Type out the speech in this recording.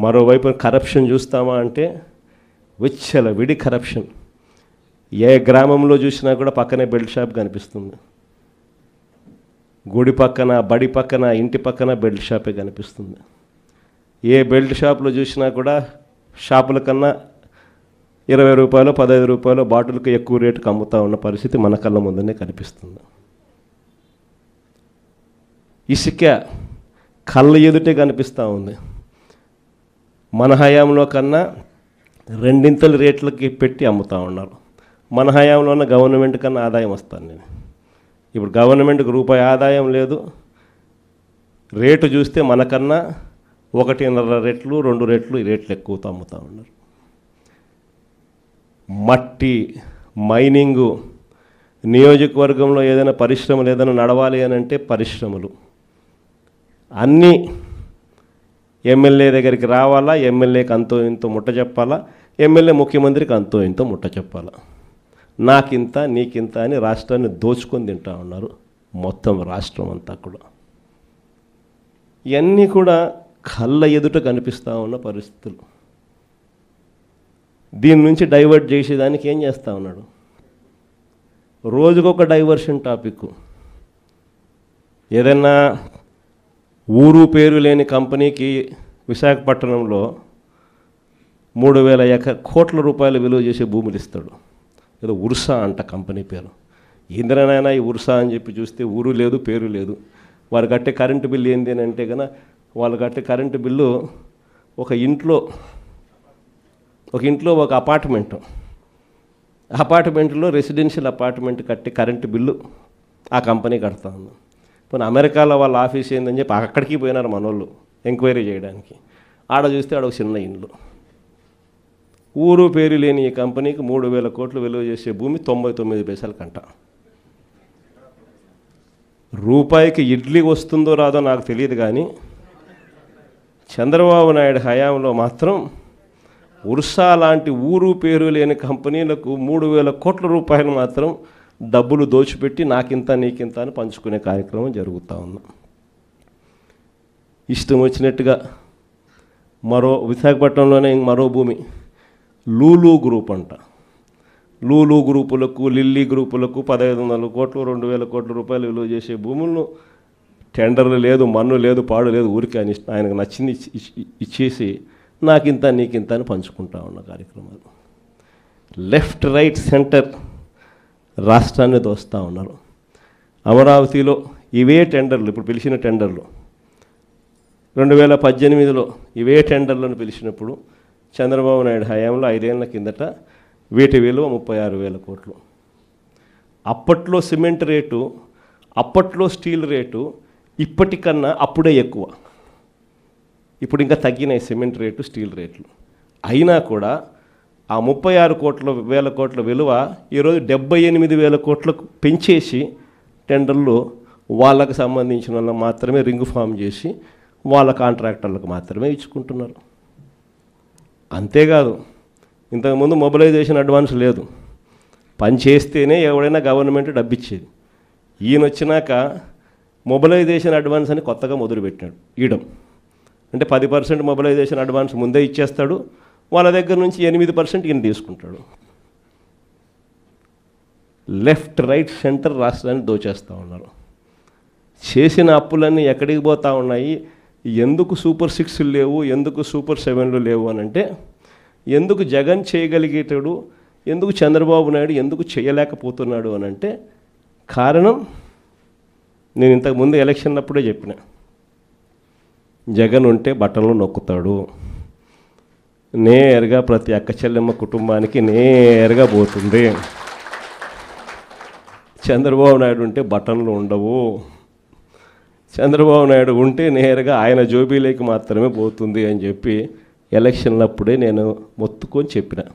మరోవైపు కరప్షన్ చూస్తామా అంటే విడి కరప్షన్. ఏ గ్రామంలో చూసినా కూడా పక్కనే బెల్ట్ షాప్ కనిపిస్తుంది. గుడి పక్కన, బడి పక్కన, ఇంటి పక్కన బెల్ట్ షాపే కనిపిస్తుంది. ఏ బెల్ట్ షాప్లో చూసినా కూడా షాపుల కన్నా 20 రూపాయలు 15 రూపాయలు బాటిల్కి ఎక్కువ రేటుకి అమ్ముతూ ఉన్న పరిస్థితి మన కళ్ళ ముందనే కనిపిస్తుంది. ఇసుక కళ్ళ ఎదుటే కనిపిస్తూ ఉంది. మన హయాంలో కన్నా 2 రేట్లకి పెట్టి అమ్ముతూ ఉన్నారు. మన హయాంలో ఉన్న గవర్నమెంట్ కన్నా ఆదాయం వస్తాను నేను. ఇప్పుడు గవర్నమెంట్కి రూపాయి ఆదాయం లేదు. రేటు చూస్తే మనకన్నా 1.5 రెట్లు 2 రెట్లు ఈ రేట్లు ఎక్కువతో అమ్ముతూ ఉన్నారు. మట్టి మైనింగు, నియోజకవర్గంలో ఏదైనా పరిశ్రమలు ఏదైనా నడవాలి అని అంటే పరిశ్రమలు అన్నీ ఎమ్మెల్యే దగ్గరికి రావాలా, ఎమ్మెల్యేకి అంతో ఇంతో ముట్ట చెప్పాలా, ఎమ్మెల్యే ముఖ్యమంత్రికి అంతో ఇంతో ముట్ట చెప్పాలా. నాకింత నీకింత అని రాష్ట్రాన్ని దోచుకొని తింటా ఉన్నారు మొత్తం రాష్ట్రం అంతా కూడా. ఇవన్నీ కూడా కళ్ళ ఎదుట కనిపిస్తూ ఉన్న పరిస్థితులు. దీని నుంచి డైవర్ట్ చేసేదానికి ఏం చేస్తూ ఉన్నాడు? రోజుకొక డైవర్షన్ టాపిక్. ఏదైనా ఊరు పేరు లేని కంపెనీకి విశాఖపట్నంలో 3,000 కోట్ల రూపాయలు విలువ చేసే భూములు ఇస్తాడు. ఏదో ఉర్సా అంట కంపెనీ పేరు. ఇంద్రనైనా ఈ ఉర్సా అని చెప్పి చూస్తే ఊరు లేదు పేరు లేదు. వారు కట్టే కరెంటు బిల్లు ఏంది అని అంటే కనుక వాళ్ళు కట్టే కరెంటు బిల్లు ఒక ఇంట్లో ఒక అపార్ట్మెంట్లో రెసిడెన్షియల్ అపార్ట్మెంట్ కట్టే కరెంటు బిల్లు ఆ కంపెనీ కడతా ఉంది. పోనీ అమెరికాలో వాళ్ళ ఆఫీస్ ఏందని చెప్పి అక్కడికి పోయినారు మనోళ్ళు ఎంక్వైరీ చేయడానికి. ఆడ చూస్తే ఆడ ఒక చిన్న ఇండ్లు. ఊరు పేరు లేని ఈ కంపెనీకి 3,000 కోట్లు విలువ చేసే భూమి 99 పైసలకంట. రూపాయికి ఇడ్లీ వస్తుందో రాదో నాకు తెలియదు కానీ చంద్రబాబు నాయుడు హయాంలో మాత్రం ఉర్సా లాంటి ఊరు పేరు లేని కంపెనీలకు 3,000 కోట్ల రూపాయలు మాత్రం డబ్బులు దోచిపెట్టి నాకింత నీకింత అని పంచుకునే కార్యక్రమం జరుగుతూ ఉంది. ఇష్టం వచ్చినట్టుగా విశాఖపట్నంలోనే మరో భూమి లూలు గ్రూప్ అంట. లూలు గ్రూపులకు, లిల్లీ గ్రూపులకు 1,500 కోట్లు 2,000 కోట్ల రూపాయలు విలువ చేసే భూములను టెండర్లు లేదు, మన్ను లేదు, పాడు లేదు, ఊరికి ఆయనకు నచ్చింది ఇచ్చేసి నాకింత నీకింత అని పంచుకుంటా ఉన్న కార్యక్రమాలు. లెఫ్ట్ రైట్ సెంటర్ రాష్ట్రాన్ని దోస్తూ ఉన్నారు. అమరావతిలో ఇవే టెండర్లు, ఇప్పుడు పిలిచిన టెండర్లు 2018లో ఇవే టెండర్లను పిలిచినప్పుడు చంద్రబాబు నాయుడు హయాంలో 5 ఏళ్ల కిందట వీటి విలువ 36,000 కోట్లు. అప్పట్లో సిమెంట్ రేటు, అప్పట్లో స్టీల్ రేటు ఇప్పటికన్నా అప్పుడే ఎక్కువ. ఇప్పుడు ఇంకా తగ్గినాయి సిమెంట్ రేటు, స్టీల్ రేట్లు. అయినా కూడా ఆ 36,000 కోట్ల విలువ ఈరోజు 78,000 కోట్లకు పెంచేసి టెండర్లు వాళ్ళకు సంబంధించిన వాళ్ళకి మాత్రమే రింగ్ ఫామ్ చేసి వాళ్ళ కాంట్రాక్టర్లకు మాత్రమే ఇచ్చుకుంటున్నారు. అంతేకాదు, ఇంతకుముందు మొబిలైజేషన్ అడ్వాన్స్ లేదు. పని చేస్తేనే ఎవడైనా గవర్నమెంట్ డబ్బిచ్చేది. ఈయన వచ్చినాక మొబిలైజేషన్ అడ్వాన్స్ అని కొత్తగా మొదలుపెట్టినాడు ఇయడం. అంటే 10% మొబిలైజేషన్ అడ్వాన్స్ ముందే ఇచ్చేస్తాడు, వాళ్ళ దగ్గర నుంచి 8% ఈయన తీసుకుంటాడు. లెఫ్ట్ రైట్ సెంటర్ రాష్ట్రాన్ని దోచేస్తూ ఉన్నారు. చేసిన అప్పులన్నీ ఎక్కడికి పోతూ ఉన్నాయి? ఎందుకు సూపర్ 6 లేవు, ఎందుకు సూపర్ 7 లేవు అని అంటే, ఎందుకు జగన్ చేయగలిగేటాడు, ఎందుకు చంద్రబాబు నాయుడు ఎందుకు చేయలేకపోతున్నాడు అని అంటే కారణం నేను ఇంతకుముందు ఎలక్షన్ అప్పుడే చెప్పిన. జగన్ ఉంటే బట్టలు నొక్కుతాడు, నేరుగా ప్రతి అక్క చెల్లెమ్మ కుటుంబానికి నేరుగా పోతుంది. చంద్రబాబు నాయుడు ఉంటే బటన్లు ఉండవు. చంద్రబాబు నాయుడు ఉంటే నేరుగా ఆయన జోబీలోకి మాత్రమే పోతుంది అని చెప్పి ఎలక్షన్లప్పుడే నేను మొత్తుకొని చెప్పిన.